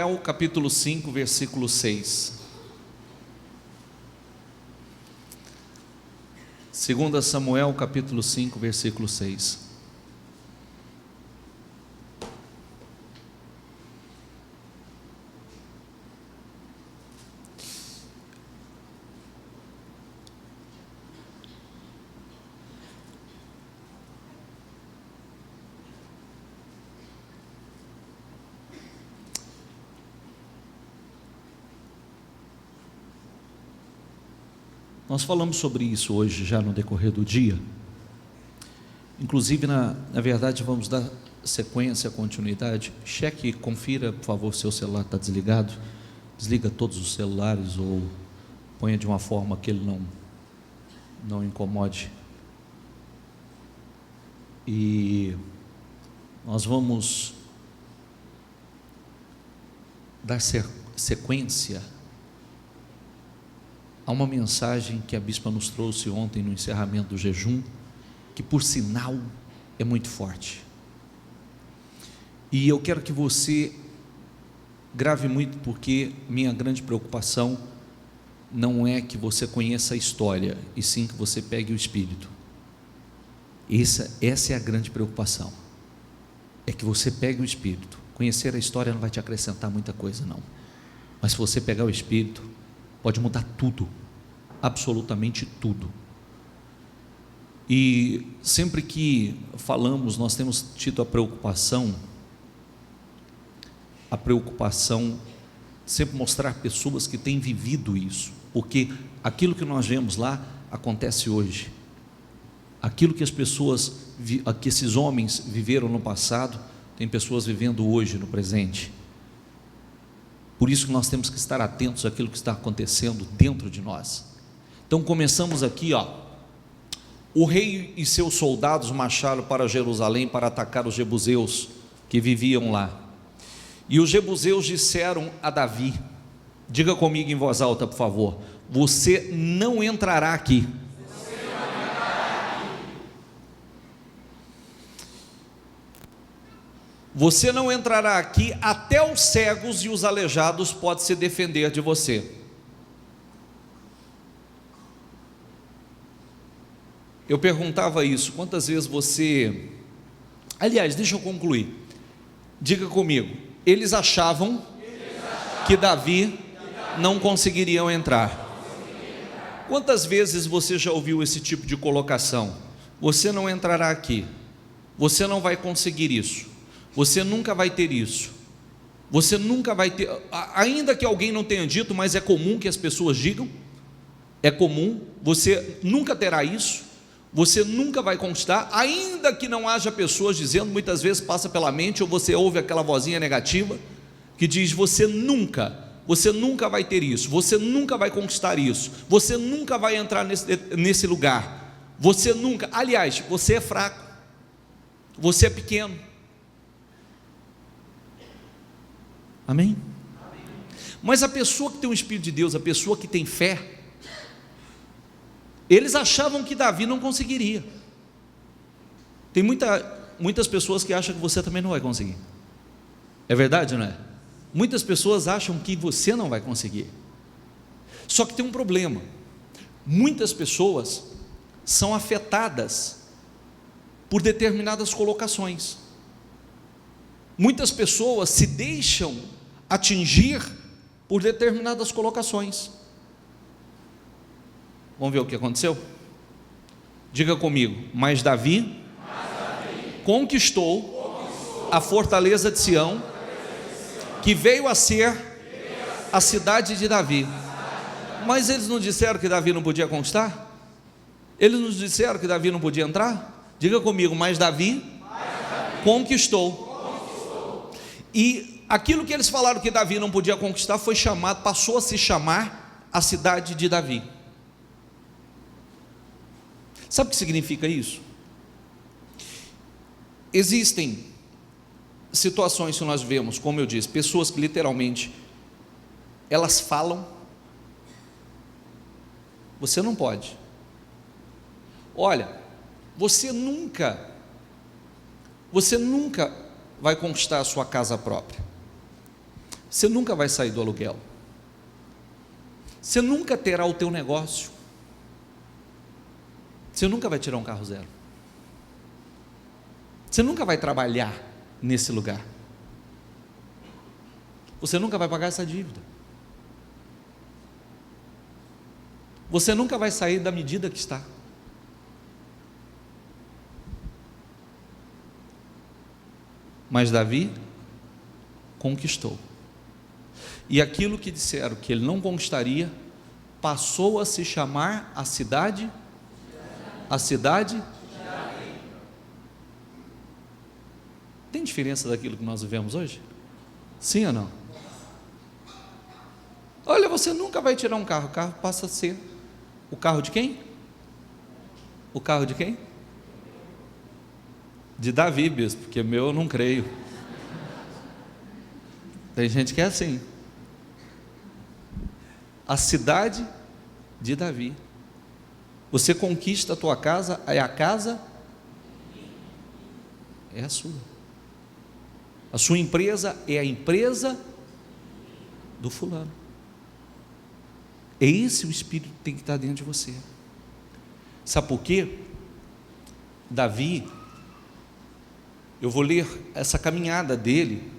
Samuel capítulo 5, versículo 6. 2 Samuel capítulo 5, versículo 6. Nós falamos sobre isso hoje, já no decorrer do dia. Inclusive, na verdade, vamos dar sequência, continuidade. Cheque, confira, por favor, se o seu celular está desligado. Desliga todos os celulares ou ponha de uma forma que ele não incomode. E nós vamos dar sequência há uma mensagem que a bispa nos trouxe ontem no encerramento do jejum, que por sinal é muito forte. E eu quero que você grave muito, porque minha grande preocupação não é que você conheça a história, e sim que você pegue o Espírito. Essa é a grande preocupação, é que você pegue o Espírito. Conhecer a história não vai te acrescentar muita coisa não, mas se você pegar o Espírito, pode mudar tudo, absolutamente tudo. E sempre que falamos, nós temos tido a preocupação sempre mostrar pessoas que têm vivido isso, porque aquilo que nós vemos lá acontece hoje. Aquilo que que esses homens viveram no passado, tem pessoas vivendo hoje no presente. Por isso que nós temos que estar atentos àquilo que está acontecendo dentro de nós. Então começamos aqui, o rei e seus soldados marcharam para Jerusalém para atacar os jebuseus que viviam lá. E os jebuseus disseram a Davi, diga comigo em voz alta, por favor: você não entrará aqui. Você não entrará aqui até os cegos e os aleijados podem se defender de você. Eu perguntava isso, quantas vezes você... Aliás, deixa eu concluir. Diga comigo, eles achavam que Davi não conseguiriam entrar. Quantas vezes você já ouviu esse tipo de colocação? Você não entrará aqui, você não vai conseguir isso, você nunca vai ter isso, você nunca vai ter, ainda que alguém não tenha dito, mas é comum que as pessoas digam, é comum, você nunca terá isso, você nunca vai conquistar, ainda que não haja pessoas dizendo, muitas vezes passa pela mente, ou você ouve aquela vozinha negativa, que diz, você nunca vai ter isso, você nunca vai conquistar isso, você nunca vai entrar nesse lugar, você nunca, aliás, você é fraco, você é pequeno. Amém? Mas a pessoa que tem o Espírito de Deus, a pessoa que tem fé, eles achavam que Davi não conseguiria. Tem muitas pessoas que acham que você também não vai conseguir. É verdade, não é? Muitas pessoas acham que você não vai conseguir. Só que tem um problema. Muitas pessoas são afetadas por determinadas colocações. Muitas pessoas se deixam atingir por determinadas colocações. Vamos ver o que aconteceu? Diga comigo, mas Davi conquistou a fortaleza de Sião, que veio a ser a cidade de Davi. Mas eles não disseram que Davi não podia conquistar? Eles não disseram que Davi não podia entrar? Diga comigo, mas Davi conquistou. E aquilo que eles falaram que Davi não podia conquistar foi chamado, passou a se chamar a cidade de Davi. Sabe o que significa isso? Existem situações que nós vemos, como eu disse, pessoas que literalmente elas falam, você não pode. Olha, você nunca vai conquistar a sua casa própria. Você nunca vai sair do aluguel. Você nunca terá o teu negócio. Você nunca vai tirar um carro zero. Você nunca vai trabalhar nesse lugar. Você nunca vai pagar essa dívida. Você nunca vai sair da medida que está. Mas Davi conquistou. E aquilo que disseram que ele não conquistaria, passou a se chamar a cidade. Tem diferença daquilo que nós vivemos hoje? Sim ou não? Olha, você nunca vai tirar um carro, o carro passa a ser o carro de quem? O carro de quem? De Davi, bispo, porque meu eu não creio. Tem gente que é assim. A cidade de Davi. Você conquista a tua casa, aí a casa é a sua. A sua empresa é a empresa do fulano. É esse o espírito que tem que estar dentro de você. Sabe por quê? Davi, eu vou ler essa caminhada dele,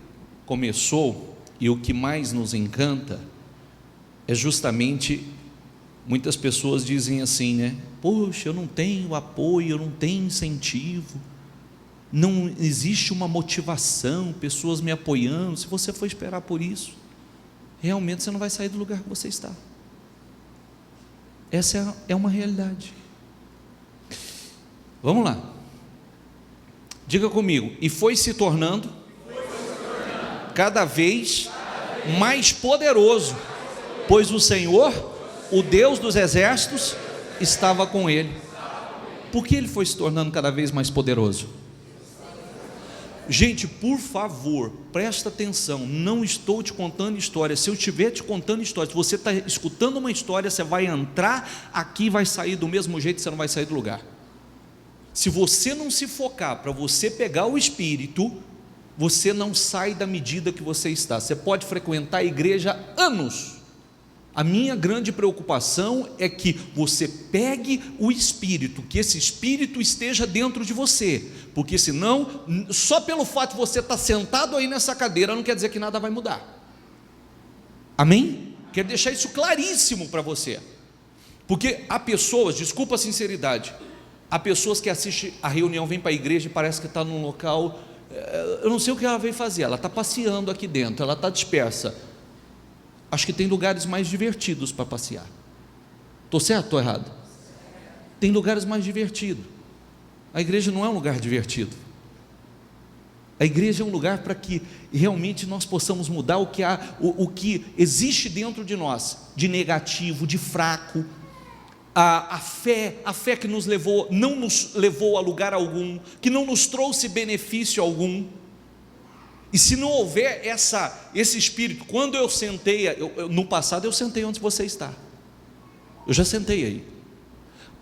começou, e o que mais nos encanta é justamente, muitas pessoas dizem assim, né? Poxa, eu não tenho apoio, eu não tenho incentivo, não existe uma motivação, pessoas me apoiando. Se você for esperar por isso, realmente você não vai sair do lugar que você está. Essa é uma realidade. Vamos lá, diga comigo: e foi se tornando cada vez mais poderoso, pois o Senhor, o Deus dos exércitos, estava com ele. Por que ele foi se tornando cada vez mais poderoso? Gente, por favor, presta atenção, não estou te contando história. Se eu estiver te contando história, se você está escutando uma história, você vai entrar aqui e vai sair do mesmo jeito, você não vai sair do lugar. Se você não se focar para você pegar o Espírito, você não sai da medida que você está. Você pode frequentar a igreja anos. A minha grande preocupação é que você pegue o Espírito, que esse Espírito esteja dentro de você, porque senão, só pelo fato de você estar sentado aí nessa cadeira, não quer dizer que nada vai mudar. Amém? Quero deixar isso claríssimo para você, porque há pessoas, desculpa a sinceridade, há pessoas que assistem a reunião, vêm para a igreja e parece que está num local, eu não sei o que ela veio fazer, ela está passeando aqui dentro, ela está dispersa. Acho que tem lugares mais divertidos para passear. Estou certo ou estou errado? Tem lugares mais divertidos. A igreja não é um lugar divertido. A igreja é um lugar para que realmente nós possamos mudar o que existe dentro de nós, de negativo, de fraco. A fé que nos levou, não nos levou a lugar algum, que não nos trouxe benefício algum. E se não houver esse espírito, quando eu sentei, no passado eu sentei onde você está, eu já sentei aí,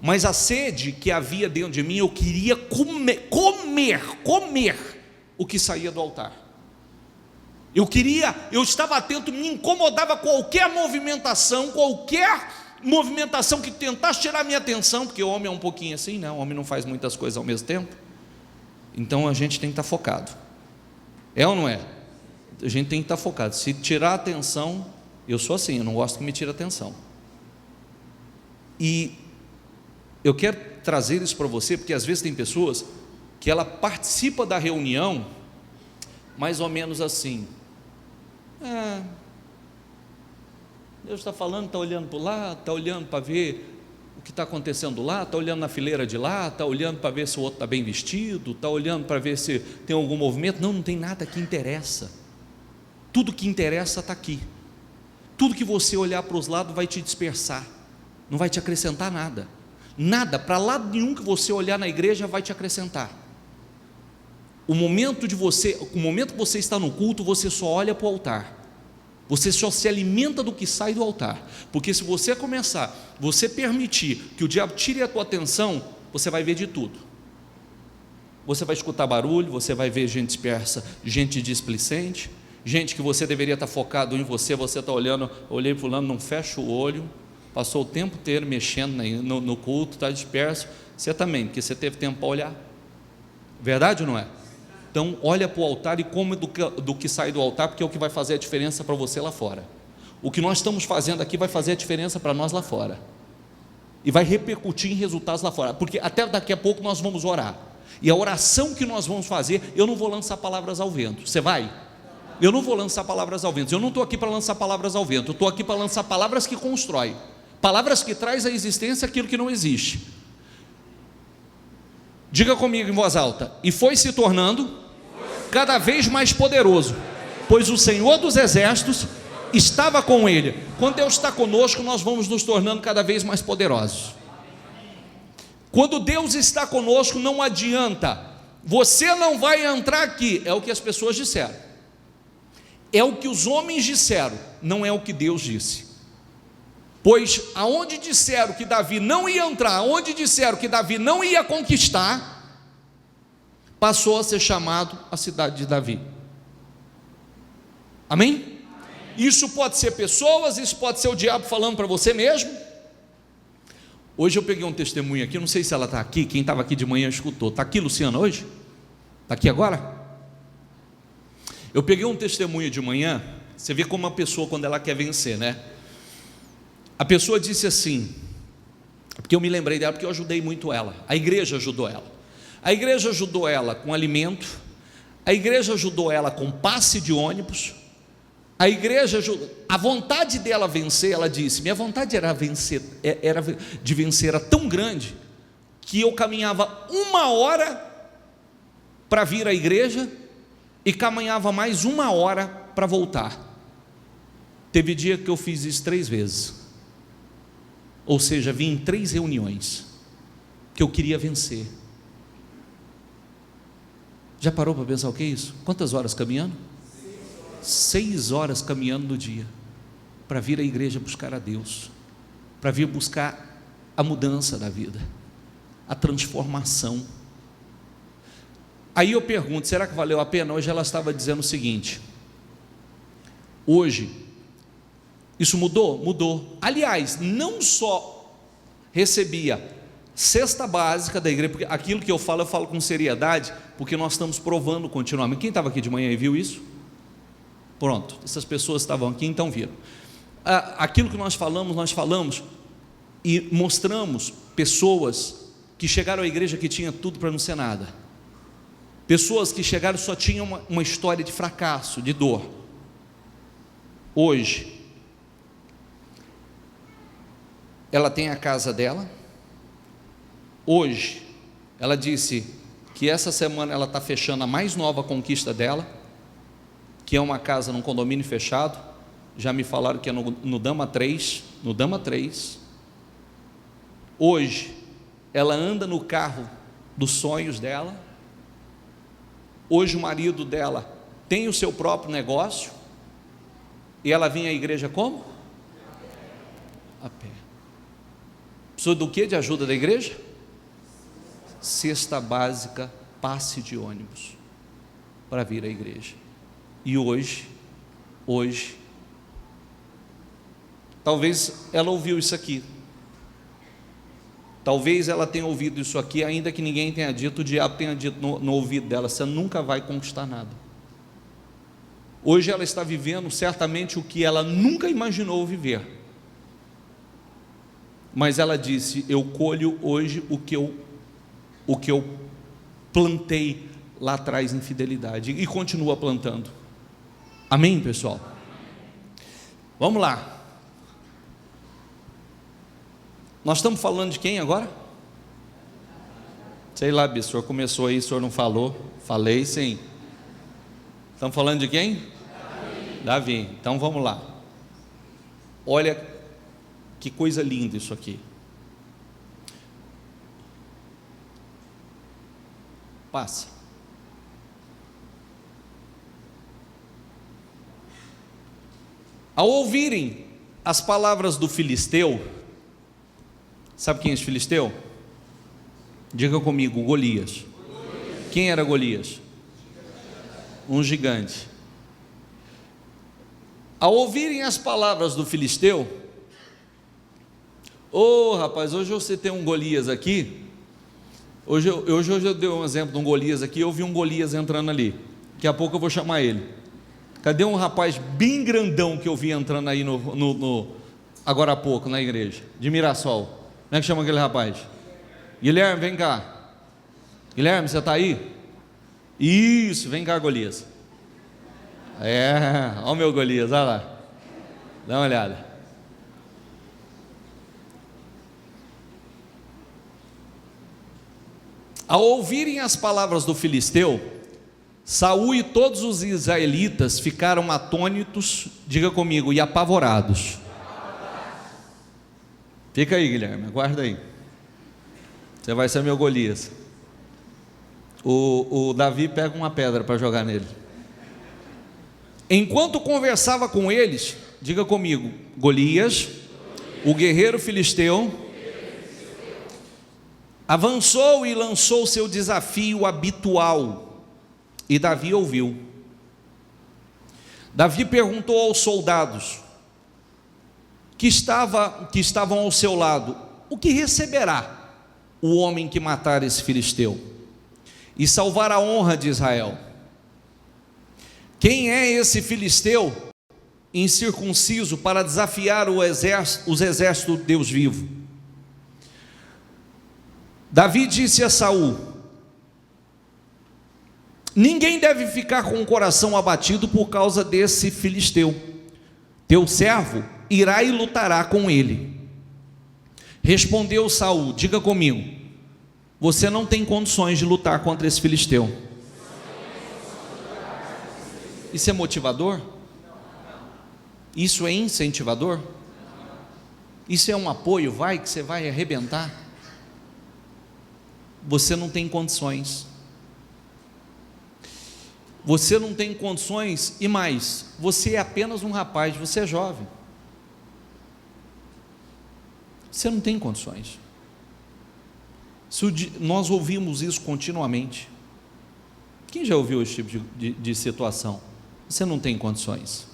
mas a sede que havia dentro de mim, eu queria comer o que saía do altar. Eu estava atento, me incomodava qualquer movimentação que tentasse tirar minha atenção, porque o homem é um pouquinho assim, né? O homem não faz muitas coisas ao mesmo tempo, então a gente tem que estar focado. É ou não é? A gente tem que estar focado. Se tirar a atenção, eu sou assim, eu não gosto que me tire a atenção. E eu quero trazer isso para você, porque às vezes tem pessoas que ela participa da reunião mais ou menos assim. Deus está falando, está olhando para lá, está olhando para ver o que está acontecendo lá, está olhando na fileira de lá, está olhando para ver se o outro está bem vestido, está olhando para ver se tem algum movimento. Não tem nada que interessa. Tudo que interessa está aqui. Tudo que você olhar para os lados vai te dispersar, não vai te acrescentar nada. Nada, para lado nenhum que você olhar na igreja vai te acrescentar. O momento que você está no culto, você só olha para o altar. Você só se alimenta do que sai do altar, porque se você permitir que o diabo tire a tua atenção, você vai ver de tudo. Você vai escutar barulho, você vai ver gente dispersa, gente displicente, gente que você deveria estar focado em você, você está olhando, olhei fulano, não fecha o olho, passou o tempo inteiro mexendo no culto, está disperso, você também, porque você teve tempo para olhar, verdade ou não é? Então olha para o altar e come do que sai do altar, porque é o que vai fazer a diferença para você lá fora. O que nós estamos fazendo aqui vai fazer a diferença para nós lá fora, e vai repercutir em resultados lá fora, porque até daqui a pouco nós vamos orar, e a oração que nós vamos fazer, eu não vou lançar palavras ao vento, você vai? Eu não vou lançar palavras ao vento, eu não estou aqui para lançar palavras ao vento, eu estou aqui para lançar palavras que constroem, palavras que traz à existência aquilo que não existe. Diga comigo em voz alta: e foi se tornando cada vez mais poderoso, pois o Senhor dos exércitos estava com ele. Quando Deus está conosco, nós vamos nos tornando cada vez mais poderosos. Quando Deus está conosco, não adianta, você não vai entrar aqui, é o que as pessoas disseram, é o que os homens disseram, não é o que Deus disse. Pois aonde disseram que Davi não ia entrar, aonde disseram que Davi não ia conquistar, passou a ser chamado a cidade de Davi. Amém? Isso pode ser pessoas, isso pode ser o diabo falando para você mesmo. Hoje eu peguei um testemunho aqui, não sei se ela está aqui, quem estava aqui de manhã escutou. Está aqui, Luciana, hoje? Está aqui agora? Eu peguei um testemunho de manhã, você vê como uma pessoa, quando ela quer vencer, né? A pessoa disse assim, porque eu me lembrei dela, porque eu ajudei muito ela, a igreja ajudou ela. A igreja ajudou ela com alimento, a igreja ajudou ela com passe de ônibus, a igreja ajudou, a vontade dela vencer, ela disse, minha vontade era de vencer, era tão grande, que eu caminhava 1 hora para vir à igreja, e caminhava mais 1 hora para voltar. Teve dia que eu fiz isso 3 vezes, ou seja, vim em 3 reuniões, que eu queria vencer. Já parou para pensar o que é isso? Quantas horas caminhando? 6 horas caminhando no dia, para vir à igreja buscar a Deus, para vir buscar a mudança da vida, a transformação. Aí eu pergunto, será que valeu a pena? Hoje ela estava dizendo o seguinte, hoje, isso mudou? Mudou. Aliás, não só recebia cesta básica da igreja, porque aquilo que eu falo com seriedade, porque nós estamos provando continuamente. Quem estava aqui de manhã e viu isso? Pronto, essas pessoas estavam aqui, então viram. Aquilo que nós falamos e mostramos pessoas que chegaram à igreja que tinha tudo para não ser nada, pessoas que chegaram só tinham uma história de fracasso, de dor. Hoje ela tem a casa dela. Hoje ela disse que essa semana ela está fechando a mais nova conquista dela, que é uma casa num condomínio fechado. Já me falaram que é no Dama 3, no Dama 3. Hoje ela anda no carro dos sonhos dela. Hoje o marido dela tem o seu próprio negócio, e ela vinha à igreja como? A pé. Precisa do que de ajuda da igreja? Cesta básica, passe de ônibus, para vir à igreja. E hoje, talvez ela ouviu isso aqui, talvez ela tenha ouvido isso aqui, ainda que ninguém tenha dito, o diabo tenha dito no ouvido dela, você nunca vai conquistar nada. Hoje ela está vivendo certamente o que ela nunca imaginou viver, mas ela disse, eu colho hoje o que eu plantei lá atrás em fidelidade, e continua plantando. Amém, pessoal? Vamos lá. Nós estamos falando de quem agora? Sei lá, o senhor começou aí, o senhor não falou. Falei sim. Estamos falando de quem? Davi. Então vamos lá. Olha que coisa linda isso aqui. Passa. Ao ouvirem as palavras do filisteu, sabe quem é esse filisteu? Diga comigo, Golias. Quem era Golias? Um gigante. Ao ouvirem as palavras do filisteu, rapaz, hoje você tem um Golias aqui. Hoje eu dei um exemplo de um Golias aqui. Eu vi um Golias entrando ali. Daqui a pouco eu vou chamar ele. Cadê um rapaz bem grandão que eu vi entrando aí agora há pouco na igreja, de Mirassol? Como é que chama aquele rapaz? Guilherme, vem cá. Guilherme, você está aí? Isso, vem cá, Golias. Olha o meu Golias, olha lá. Dá uma olhada. Ao ouvirem as palavras do filisteu, Saul e todos os israelitas ficaram atônitos, diga comigo, e apavorados. Fica aí, Guilherme, aguarda aí. Você vai ser meu Golias. O Davi pega uma pedra para jogar nele. Enquanto conversava com eles, diga comigo, Golias, o guerreiro filisteu, avançou e lançou seu desafio habitual. E Davi ouviu. Davi perguntou aos soldados que estavam ao seu lado: o que receberá o homem que matar esse filisteu e salvar a honra de Israel? Quem é esse filisteu incircunciso para desafiar os exércitos do Deus vivo? Davi disse a Saul: ninguém deve ficar com o coração abatido por causa desse filisteu. Teu servo irá e lutará com ele. Respondeu Saul, diga comigo, você não tem condições de lutar contra esse filisteu. Isso é motivador? Isso é incentivador? Isso é um apoio, que você vai arrebentar? Você não tem condições. Você não tem condições, e mais, você é apenas um rapaz, você é jovem. Você não tem condições. Nós ouvimos isso continuamente. Quem já ouviu esse tipo de situação? Você não tem condições.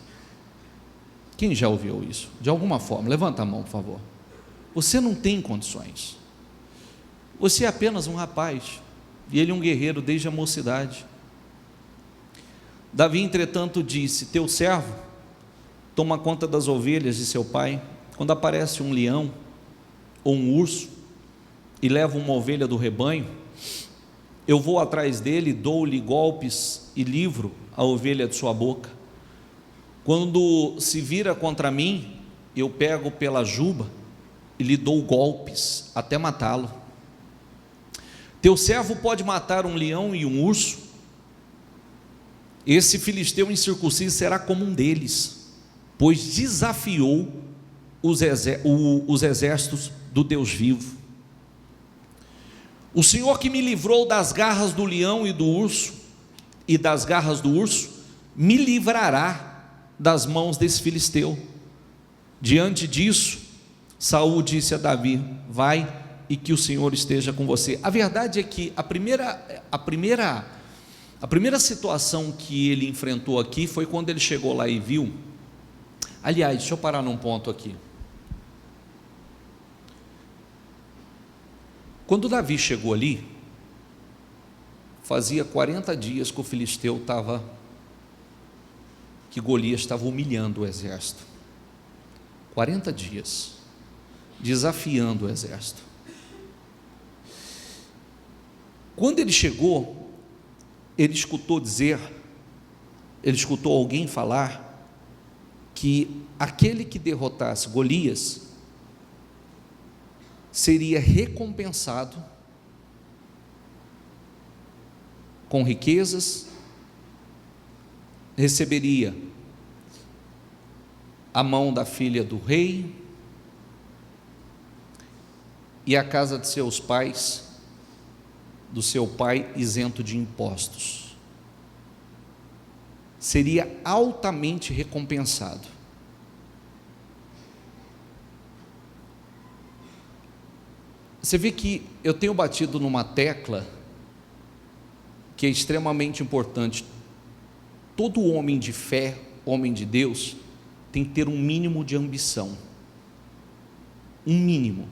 Quem já ouviu isso? De alguma forma, levanta a mão, por favor. Você não tem condições. Você é apenas um rapaz, e ele é um guerreiro desde a mocidade. Davi, entretanto, disse: teu servo toma conta das ovelhas de seu pai. Quando aparece um leão ou um urso e leva uma ovelha do rebanho, eu vou atrás dele, dou-lhe golpes e livro a ovelha de sua boca. Quando se vira contra mim, eu pego pela juba e lhe dou golpes até matá-lo. Teu servo pode matar um leão e um urso. Esse filisteu incircunciso será como um deles, pois desafiou os exércitos do Deus vivo. O Senhor que me livrou das garras do leão e do urso, e das garras do urso, me livrará das mãos desse filisteu. Diante disso, Saul disse a Davi: vai, e que o Senhor esteja com você. A verdade é que a primeira situação que ele enfrentou aqui foi quando ele chegou lá e viu. Aliás, deixa eu parar num ponto aqui. Quando Davi chegou ali, fazia 40 dias que o filisteu que Golias estava humilhando o exército. 40 dias, desafiando o exército. Quando ele chegou, ele escutou alguém falar que aquele que derrotasse Golias seria recompensado com riquezas, receberia a mão da filha do rei e a casa de seus pais, do seu pai, isento de impostos. Seria altamente recompensado. Você vê que eu tenho batido numa tecla que é extremamente importante. Todo homem de fé, homem de Deus, tem que ter um mínimo de ambição, um mínimo,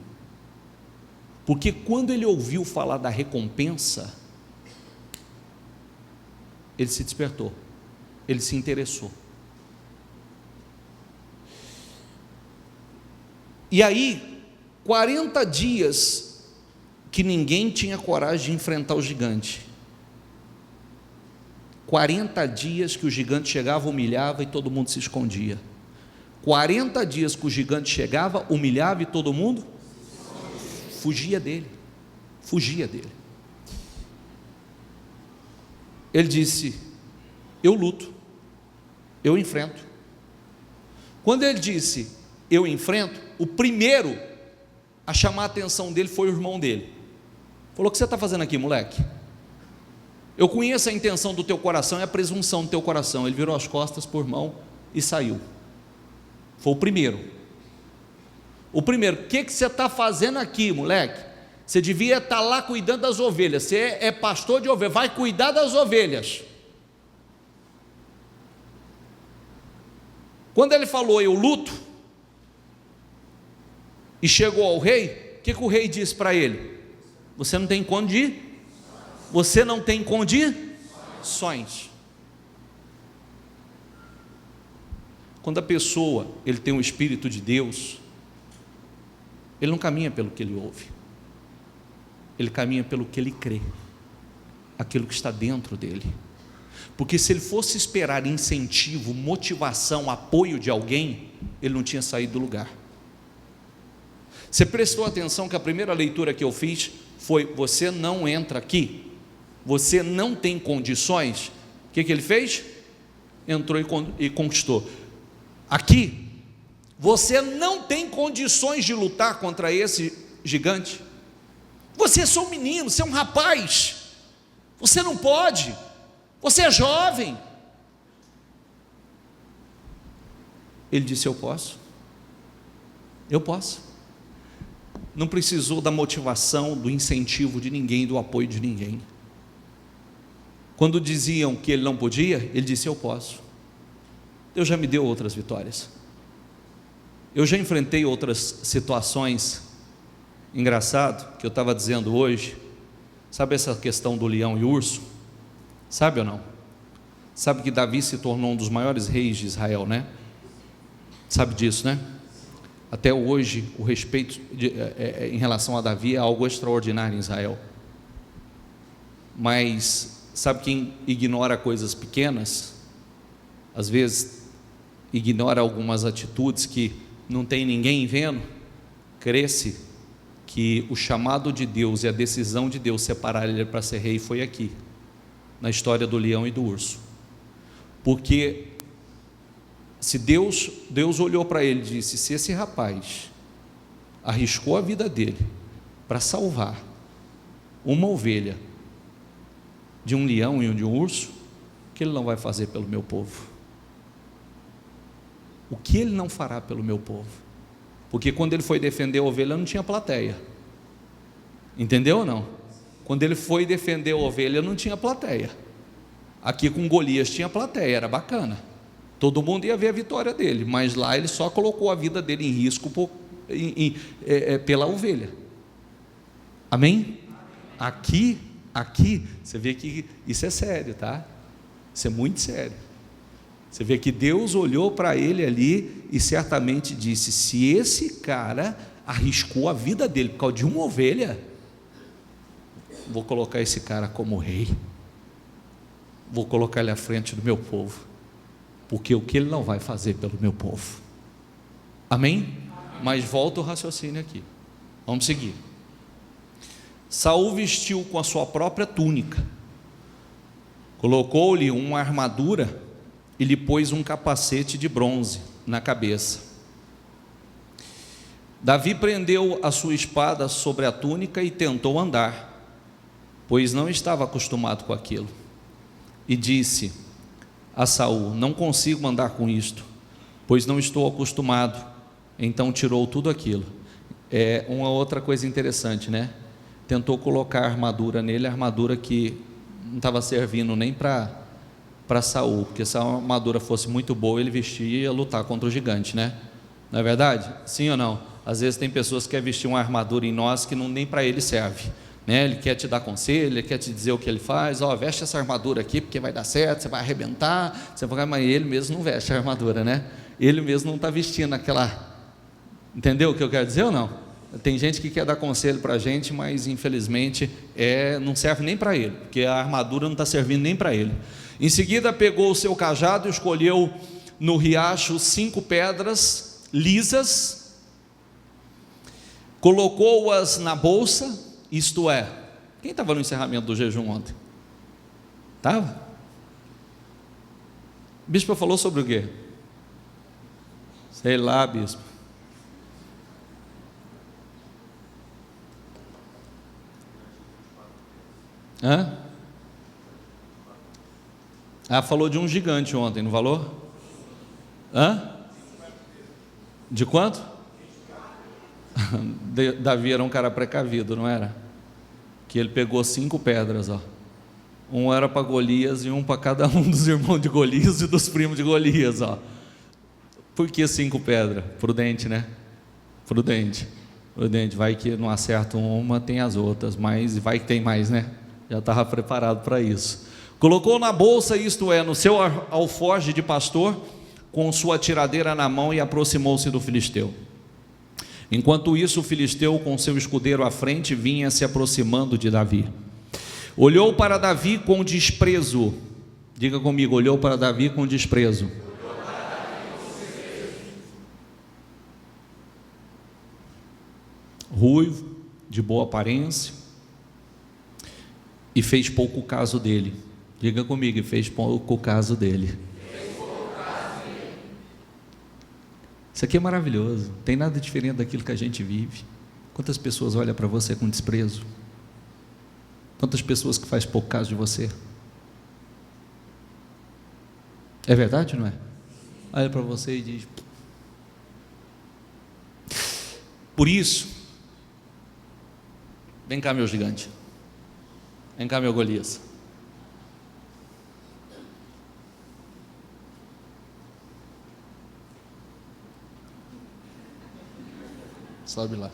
porque quando ele ouviu falar da recompensa, ele se despertou, ele se interessou. E aí, 40 dias que ninguém tinha coragem de enfrentar o gigante, 40 dias que o gigante chegava, humilhava e todo mundo se escondia, 40 dias que o gigante chegava, humilhava e todo mundo fugia dele, Ele disse: eu luto, eu enfrento. Quando ele disse eu enfrento, o primeiro a chamar a atenção dele foi o irmão dele. Falou: o que você está fazendo aqui, moleque? Eu conheço a intenção do teu coração e a presunção do teu coração. Ele virou as costas para o irmão e saiu. Foi o primeiro. O que você está fazendo aqui, moleque? Você devia estar lá cuidando das ovelhas. Você é pastor de ovelhas, vai cuidar das ovelhas. Quando ele falou eu luto, e chegou ao rei, o que o rei disse para ele? Você não tem condições. Quando a pessoa ele tem o Espírito de Deus, ele não caminha pelo que ele ouve, ele caminha pelo que ele crê, aquilo que está dentro dele. Porque se ele fosse esperar incentivo, motivação, apoio de alguém, ele não tinha saído do lugar. Você prestou atenção que a primeira leitura que eu fiz foi: você não entra aqui, você não tem condições. O que ele fez? Entrou e conquistou. Aqui, você não tem condições de lutar contra esse gigante. Você é só um menino, você é um rapaz, você não pode, você é jovem. Ele disse: eu posso. Não precisou da motivação, do incentivo de ninguém, do apoio de ninguém. Quando diziam que ele não podia, ele disse: eu posso. Deus já me deu outras vitórias, eu já enfrentei outras situações. Engraçado que eu estava dizendo hoje, sabe essa questão do leão e urso? Sabe ou não? Sabe que Davi se tornou um dos maiores reis de Israel, né? Sabe disso, né? Até hoje, o respeito em relação a Davi é algo extraordinário em Israel. Mas sabe quem ignora coisas pequenas? Às vezes ignora algumas atitudes que não tem ninguém vendo. Cresce que o chamado de Deus e a decisão de Deus separar ele para ser rei foi aqui, na história do leão e do urso. Porque se Deus olhou para ele e disse: se esse rapaz arriscou a vida dele para salvar uma ovelha de um leão e de um urso, o que ele não vai fazer pelo meu povo? O que ele não fará pelo meu povo? Porque quando ele foi defender a ovelha não tinha plateia, entendeu ou não? Quando ele foi defender a ovelha não tinha plateia. Aqui com Golias tinha plateia, era bacana, todo mundo ia ver a vitória dele, mas lá ele só colocou a vida dele em risco pela ovelha. Amém? Aqui você vê que isso é sério, tá? Isso é muito sério. Você vê que Deus olhou para ele ali e certamente disse: se esse cara arriscou a vida dele por causa de uma ovelha, vou colocar esse cara como rei, vou colocar ele à frente do meu povo, porque o que ele não vai fazer pelo meu povo? Amém? Mas volta o raciocínio aqui, vamos seguir. Saul vestiu com a sua própria túnica, colocou-lhe uma armadura e lhe pôs um capacete de bronze na cabeça. Davi prendeu a sua espada sobre a túnica e tentou andar, pois não estava acostumado com aquilo, e disse a Saul: não consigo andar com isto, pois não estou acostumado. Então tirou tudo aquilo. É uma outra coisa interessante, né? Tentou colocar a armadura nele, a armadura que não estava servindo nem para para Saul, porque se a armadura fosse muito boa, ele vestia e ia lutar contra o gigante, né? Não é verdade? Sim ou não? Às vezes tem pessoas que querem vestir uma armadura em nós que nem para ele serve, né? Ele quer te dar conselho, ele quer te dizer o que ele faz. Ó, veste essa armadura aqui porque vai dar certo, você vai arrebentar, você vai... Mas ele mesmo não veste a armadura, né? Ele mesmo não está vestindo aquela... Entendeu o que eu quero dizer ou não? Tem gente que quer dar conselho para a gente, mas infelizmente não serve nem para ele, porque a armadura não está servindo nem para ele. Em seguida pegou o seu cajado e escolheu no riacho 5 pedras lisas, colocou-as na bolsa, isto é, quem estava no encerramento do jejum ontem? Estava? O bispo falou sobre o quê? Sei lá, bispo. Hã? Falou de um gigante ontem, não falou? Hã? De quanto? Davi era um cara precavido, não era? Que ele pegou 5 pedras, ó. Um era para Golias e um para cada um dos irmãos de Golias e dos primos de Golias, ó. Por que 5 pedras? Prudente, né? Prudente. Vai que não acerta uma, tem as outras, mas vai que tem mais, né? Já estava preparado para isso. Colocou na bolsa, isto é, no seu alforje de pastor, com sua tiradeira na mão, e aproximou-se do filisteu. Enquanto isso, o filisteu, com seu escudeiro à frente, vinha se aproximando de Davi. Olhou para Davi com desprezo. Diga comigo, olhou para Davi com desprezo. Ruivo, de boa aparência, e fez pouco caso dele. Diga comigo, e fez pouco caso dele. Isso aqui é maravilhoso, não tem nada diferente daquilo que a gente vive. Quantas pessoas olham para você com desprezo? Quantas pessoas que faz pouco caso de você? É verdade, não é? Olha para você e diz... Por isso, vem cá, meu gigante. Vem cá, meu Golias. Sobe lá.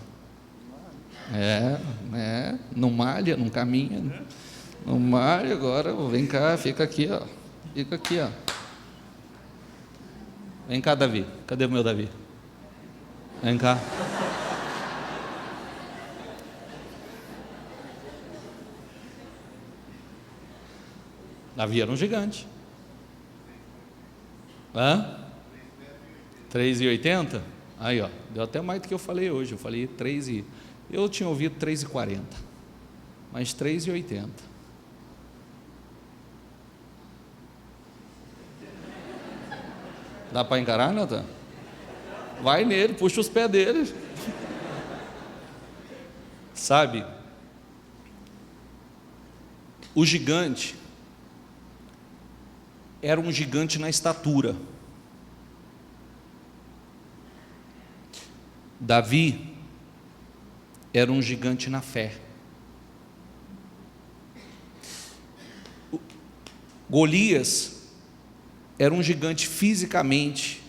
Não malha, não caminha. Não malha agora. Vem cá, fica aqui, ó. Fica aqui, ó. Vem cá, Davi. Cadê o meu Davi? Vem cá. Davi era um gigante. 3,80? Aí, ó, deu até mais do que eu falei hoje. Eu falei 3 e... Eu tinha ouvido 3,40, mas 3,80. Dá para encarar, Natan? Vai nele, puxa os pés dele. Sabe, o gigante era um gigante na estatura. Davi era um gigante na fé. Golias era um gigante fisicamente,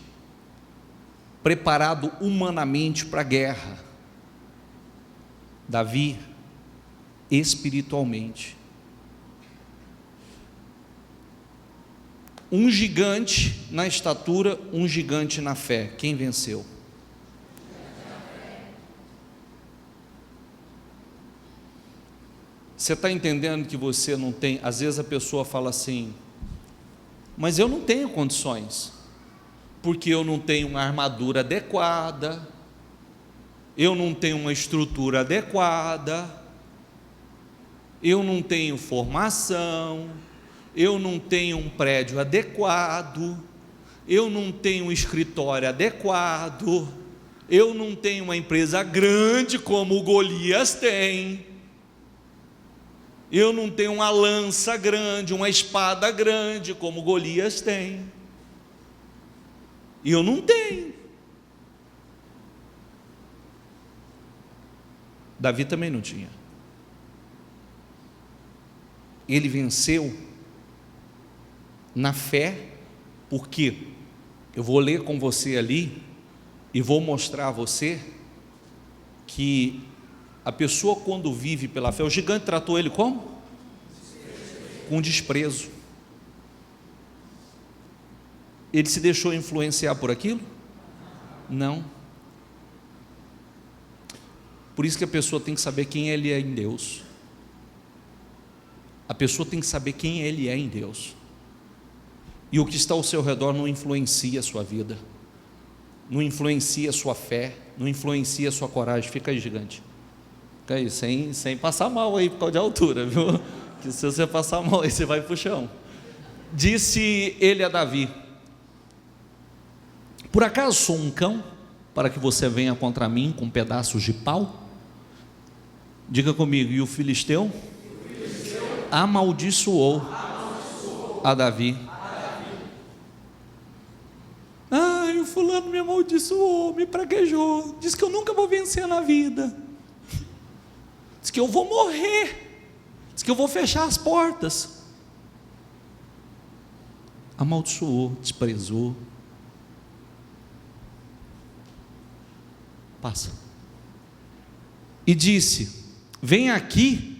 preparado humanamente para a guerra. Davi, espiritualmente. Um gigante na estatura, um gigante na fé. Quem venceu? Você está entendendo que você não tem? Às vezes a pessoa fala assim: mas eu não tenho condições, porque eu não tenho uma armadura adequada, eu não tenho uma estrutura adequada, eu não tenho formação, eu não tenho um prédio adequado, eu não tenho um escritório adequado, eu não tenho uma empresa grande como o Golias tem, eu não tenho uma lança grande, uma espada grande como Golias tem. Eu não tenho. Davi também não tinha. Ele venceu na fé, porque eu vou ler com você ali e vou mostrar a você que a pessoa, quando vive pela fé, o gigante tratou ele como? Com desprezo. Ele se deixou influenciar por aquilo? Não. Por isso que a pessoa tem que saber quem ele é em Deus. A pessoa tem que saber quem ele é em Deus. E o que está ao seu redor não influencia a sua vida, não influencia a sua fé, não influencia a sua coragem. Fica aí, gigante. Fica aí, sem passar mal aí por causa de altura, viu? Que se você passar mal aí, você vai para o chão. Disse ele a Davi: por acaso sou um cão para que você venha contra mim com pedaços de pau? Diga comigo. E o filisteu amaldiçoou a Davi. Ai, o fulano me amaldiçoou, me praguejou, diz que eu nunca vou vencer na vida, diz que eu vou morrer, diz que eu vou fechar as portas. Amaldiçoou, desprezou. Passa. E disse: vem aqui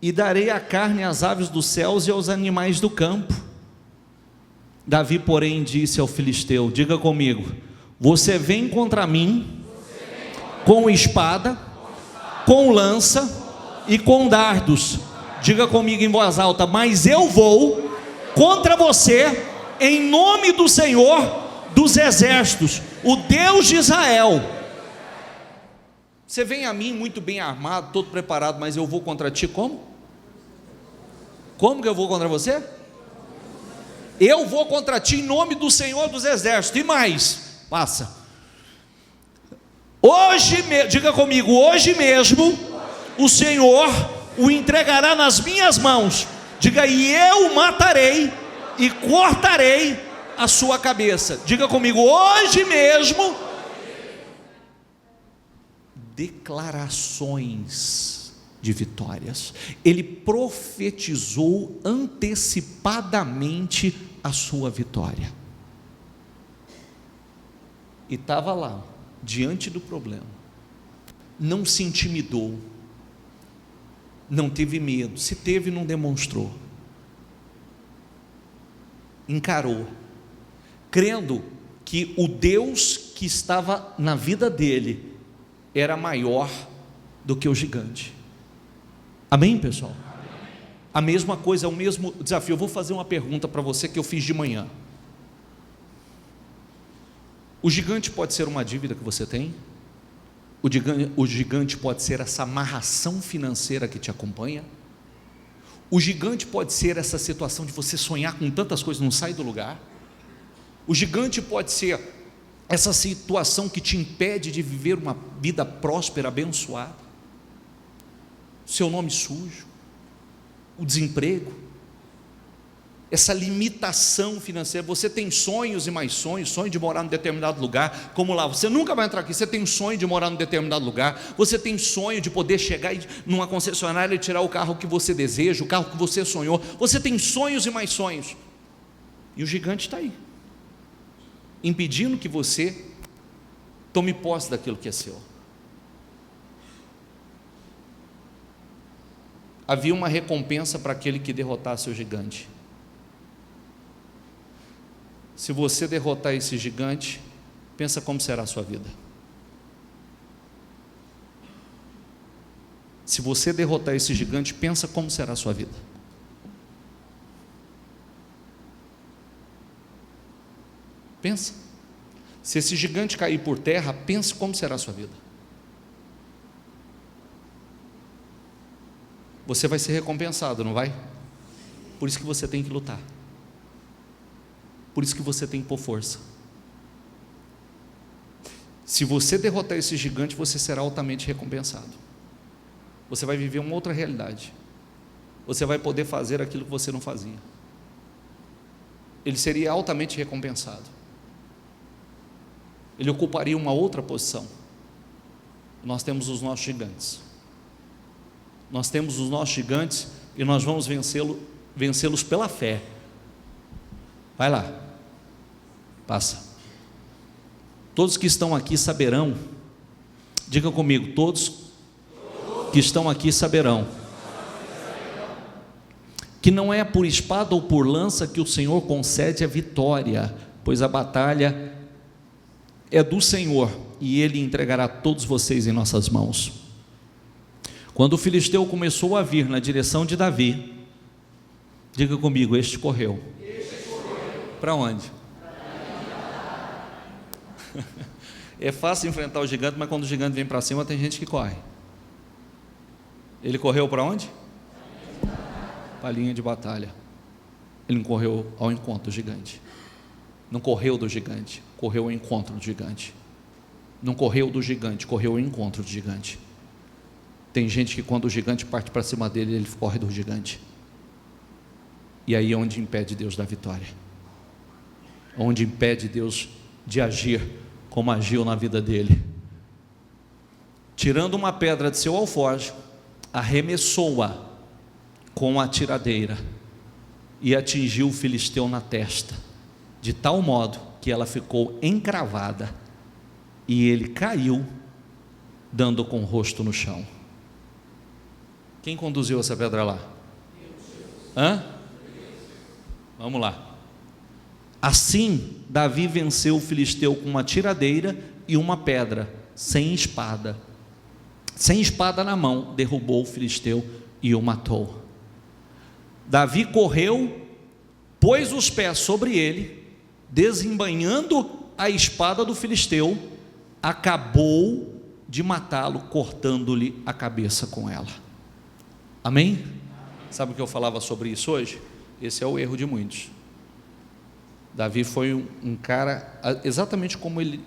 e darei a carne às aves dos céus e aos animais do campo. Davi, porém, disse ao filisteu: diga comigo, você vem contra mim com espada, com lança e com dardos. Diga comigo em voz alta: mas eu vou contra você em nome do Senhor dos exércitos, o Deus de Israel. Você vem a mim muito bem armado, todo preparado, mas eu vou contra ti como? Como que eu vou contra você? Eu vou contra ti em nome do Senhor dos exércitos. E mais, passa. Diga comigo, hoje mesmo o Senhor o entregará nas minhas mãos. Diga, e eu matarei e cortarei a sua cabeça. Diga comigo, hoje mesmo. Declarações de vitórias. Ele profetizou antecipadamente a sua vitória. E estava lá, diante do problema. Não se intimidou, não teve medo. Se teve, não demonstrou. Encarou, crendo que o Deus que estava na vida dele era maior do que o gigante. Amém, pessoal? Amém. A mesma coisa, o mesmo desafio. Eu vou fazer uma pergunta para você que eu fiz de manhã. O gigante pode ser uma dívida que você tem? O gigante pode ser essa amarração financeira que te acompanha? O gigante pode ser essa situação de você sonhar com tantas coisas, não sai do lugar? O gigante pode ser essa situação que te impede de viver uma vida próspera, abençoada? Seu nome sujo, o desemprego, essa limitação financeira. Você tem sonhos e mais sonhos, sonho de morar em determinado lugar, como lá, você nunca vai entrar aqui, você tem um sonho de morar em determinado lugar, você tem sonho de poder chegar numa concessionária e tirar o carro que você deseja, o carro que você sonhou, você tem sonhos e mais sonhos, e o gigante está aí, impedindo que você tome posse daquilo que é seu. Havia uma recompensa para aquele que derrotasse o gigante. Se você derrotar esse gigante, pensa como será a sua vida. Se você derrotar esse gigante, pensa como será a sua vida. Pensa. Se esse gigante cair por terra, pense como será a sua vida. Você vai ser recompensado, não vai? Por isso que você tem que lutar. Por isso que você tem que pôr força. Se você derrotar esse gigante, você será altamente recompensado. Você vai viver uma outra realidade. Você vai poder fazer aquilo que você não fazia. Ele seria altamente recompensado. Ele ocuparia uma outra posição. Nós temos os nossos gigantes. Nós temos os nossos gigantes e nós vamos vencê-los pela fé. Vai lá, passa. Todos que estão aqui saberão, diga comigo, todos que estão aqui saberão, que não é por espada ou por lança que o Senhor concede a vitória, pois a batalha é do Senhor, e Ele entregará todos vocês em nossas mãos. Quando o filisteu começou a vir na direção de Davi, diga comigo, este correu. Para onde? É fácil enfrentar o gigante, mas quando o gigante vem para cima, tem gente que corre. Ele correu para onde? Para a linha de batalha. Ele não correu ao encontro do gigante. Não correu do gigante, correu ao encontro do gigante. Não correu do gigante, correu ao encontro do gigante. Tem gente que quando o gigante parte para cima dele, ele corre do gigante. E aí é onde impede Deus da vitória. Onde impede Deus de agir como agiu na vida dele. Tirando uma pedra de seu alforje, arremessou-a com a tiradeira e atingiu o filisteu na testa, de tal modo que ela ficou encravada e ele caiu, dando com o rosto no chão. Quem conduziu essa pedra lá? Hã? Vamos lá. Assim, Davi venceu o filisteu com uma tiradeira e uma pedra, sem espada na mão, derrubou o filisteu e o matou. Davi correu, pôs os pés sobre ele, desembainhando a espada do filisteu, acabou de matá-lo, cortando-lhe a cabeça com ela. Amém? Sabe o que eu falava sobre isso hoje? Esse é o erro de muitos. Davi foi um cara, exatamente como ele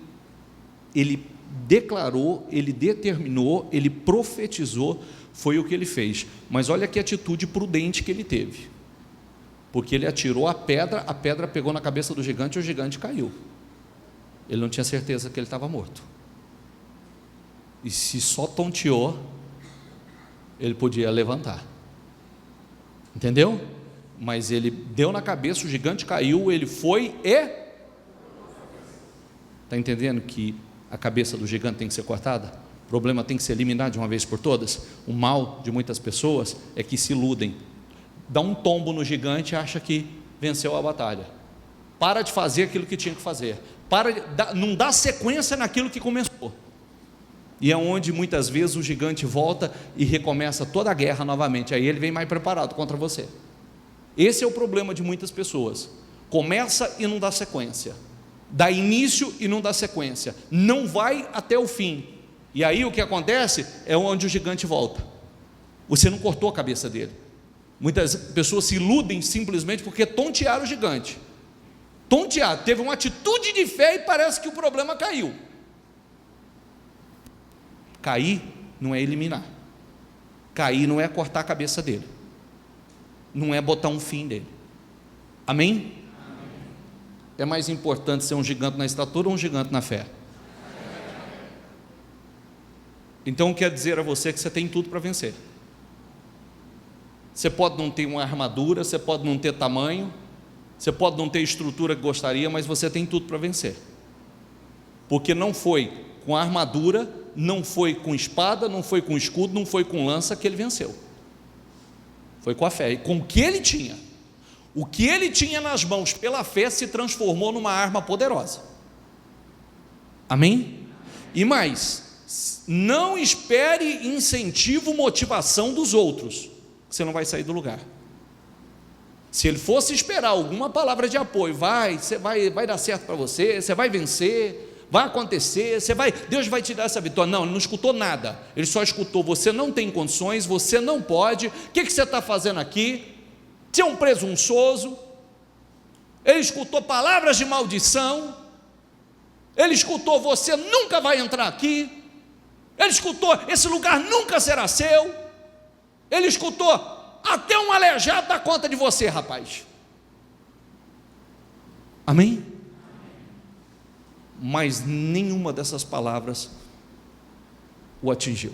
declarou, ele determinou, ele profetizou, foi o que ele fez. Mas olha que atitude prudente que ele teve, porque ele atirou a pedra pegou na cabeça do gigante e o gigante caiu. Ele não tinha certeza que ele estava morto, e se só tonteou, ele podia levantar, entendeu? Mas ele deu na cabeça, o gigante caiu, ele foi e... Está entendendo que a cabeça do gigante tem que ser cortada? O problema tem que ser eliminado de uma vez por todas? O mal de muitas pessoas é que se iludem, dá um tombo no gigante e acha que venceu a batalha, para de fazer aquilo que tinha que fazer, não dá sequência naquilo que começou, e é onde muitas vezes o gigante volta e recomeça toda a guerra novamente, aí ele vem mais preparado contra você. Esse é o problema de muitas pessoas, começa e não dá sequência, dá início e não dá sequência, não vai até o fim, e aí o que acontece é onde o gigante volta, você não cortou a cabeça dele. Muitas pessoas se iludem simplesmente porque tontearam o gigante, teve uma atitude de fé e parece que o problema caiu. Cair não é eliminar, cair não é cortar a cabeça dele, não é botar um fim dele. Amém? É mais importante ser um gigante na estatura ou um gigante na fé? Então quer dizer a você que você tem tudo para vencer. Você pode não ter uma armadura, você pode não ter tamanho, você pode não ter a estrutura que gostaria, mas você tem tudo para vencer, porque não foi com armadura, não foi com espada, não foi com escudo, não foi com lança que ele venceu, foi com a fé, e com o que ele tinha. O que ele tinha nas mãos pela fé se transformou numa arma poderosa. Amém? E mais, não espere incentivo, motivação dos outros, você não vai sair do lugar. Se ele fosse esperar alguma palavra de apoio, vai dar certo para você, você vai vencer, vai acontecer, Deus vai te dar essa vitória. Não, ele não escutou nada, ele só escutou: você não tem condições, você não pode, o que você está fazendo aqui? Você é um presunçoso. Ele escutou palavras de maldição, ele escutou: você nunca vai entrar aqui, ele escutou: esse lugar nunca será seu, ele escutou: até um aleijado dá conta de você, rapaz. Amém? Mas nenhuma dessas palavras o atingiu.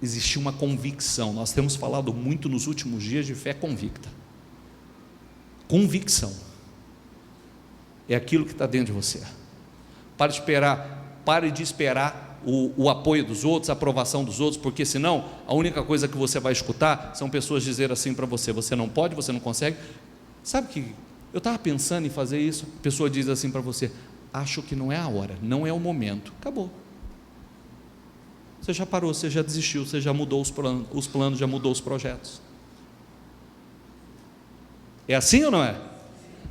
Existia uma convicção. Nós temos falado muito nos últimos dias de fé convicta. Convicção é aquilo que está dentro de você. Pare de esperar o apoio dos outros, a aprovação dos outros, porque senão a única coisa que você vai escutar são pessoas dizer assim para você: você não pode, você não consegue. Sabe que eu estava pensando em fazer isso? A pessoa diz assim para você: acho que não é a hora, não é o momento. Acabou. Você já parou, você já desistiu, você já mudou os planos, já mudou os projetos. É assim ou não é?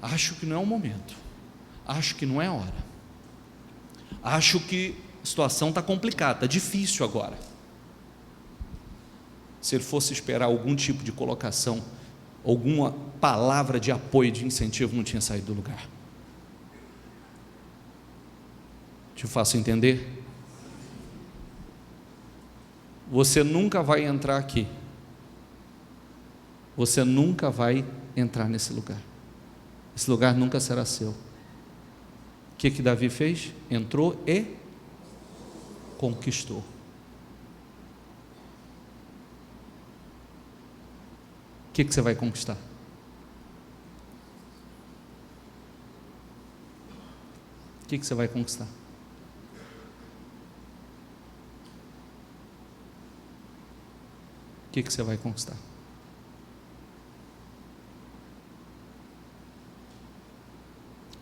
Acho que não é o momento, acho que não é a hora, acho que a situação está complicada, está difícil agora. Se ele fosse esperar algum tipo de colocação, alguma palavra de apoio, de incentivo, não tinha saído do lugar. Te faço entender? Você nunca vai entrar aqui, você nunca vai entrar nesse lugar, esse lugar nunca será seu. O que Davi fez? Entrou e conquistou. O que você vai conquistar? O que você vai conquistar? O que você vai conquistar?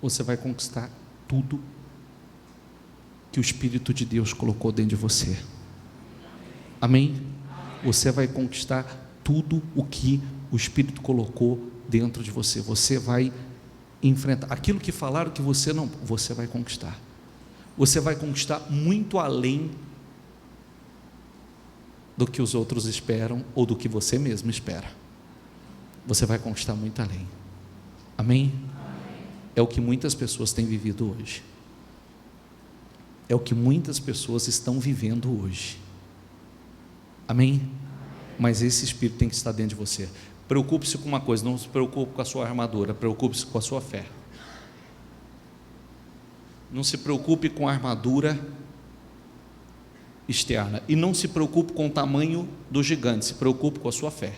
Você vai conquistar tudo que o Espírito de Deus colocou dentro de você. Amém? Você vai conquistar tudo o que o Espírito colocou dentro de você. Você vai enfrentar aquilo que falaram que você não, você vai conquistar. Você vai conquistar muito além do que os outros esperam ou do que você mesmo espera. Você vai conquistar muito além. Amém? É o que muitas pessoas têm vivido hoje. É o que muitas pessoas estão vivendo hoje. Amém? Mas esse Espírito tem que estar dentro de você. Preocupe-se com uma coisa, não se preocupe com a sua armadura, preocupe-se com a sua fé. Não se preocupe com a armadura externa, e não se preocupe com o tamanho do gigante, se preocupe com a sua fé.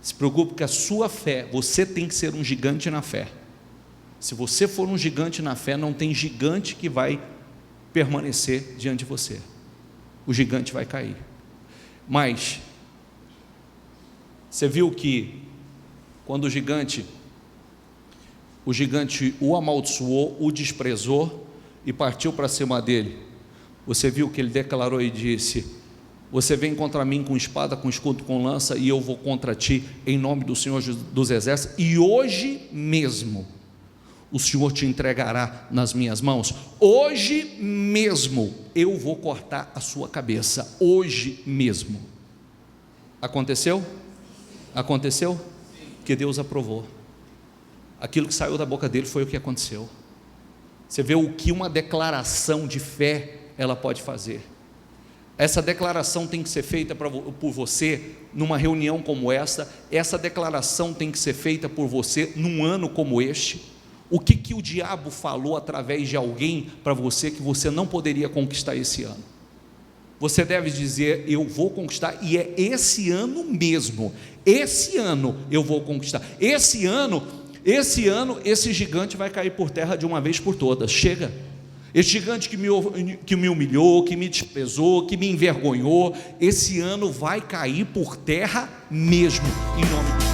Se preocupe com a sua fé. Você tem que ser um gigante na fé. Se você for um gigante na fé, não tem gigante que vai permanecer diante de você. O gigante vai cair. Mas você viu que quando o gigante o amaldiçoou, o desprezou e partiu para cima dele, você viu que ele declarou e disse: você vem contra mim com espada, com escudo, com lança, e eu vou contra ti em nome do Senhor dos Exércitos, e hoje mesmo o Senhor te entregará nas minhas mãos. Hoje mesmo eu vou cortar a sua cabeça. Hoje mesmo. Aconteceu? Aconteceu? Que Deus aprovou. Aquilo que saiu da boca dele foi o que aconteceu. Você vê o que uma declaração de fé ela pode fazer. Essa declaração tem que ser feita por você numa reunião como essa. Essa declaração tem que ser feita por você num ano como este. O que o diabo falou através de alguém para você que você não poderia conquistar esse ano? Você deve dizer: eu vou conquistar, e é esse ano mesmo. Esse ano eu vou conquistar. Esse ano, esse gigante vai cair por terra de uma vez por todas. Chega. Esse gigante que me humilhou, que me desprezou, que me envergonhou, esse ano vai cair por terra mesmo, em nome de